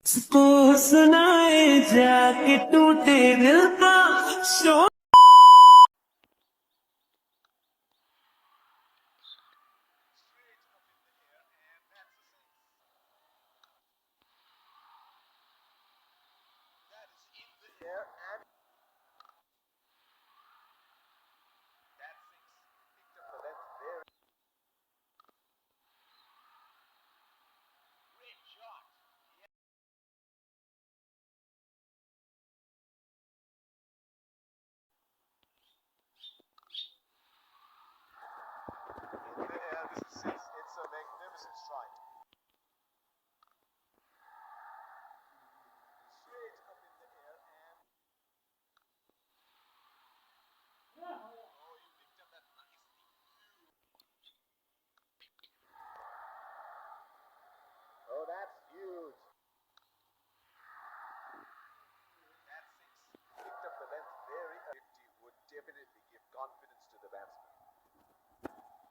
को सुनाए जाके टूटे दिल का शोर। It's a magnificent strike. Straight up in the air and you picked up that nicely. Oh, that's huge. That six picked up the length very. 50 would definitely give confidence to the batsman.